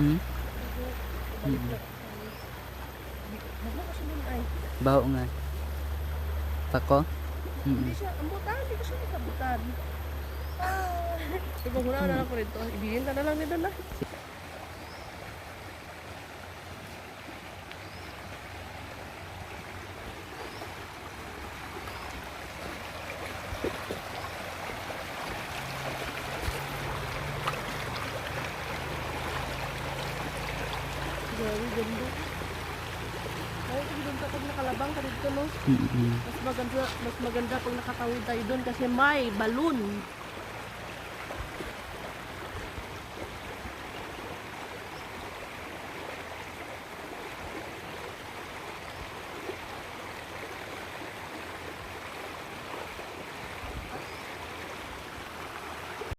Hmm? Mm. Baho nga. Pako? Hindi siya, ambutan, hindi ko siya nakabutan. Ibang huna na lang ko rito. Ibilin ka na lang nito na. Grabe, ganda. Ay, ganda pag nakalabang ka dito, no? Mm-mm. Mas maganda pag nakatawid tayo doon kasi may balloon.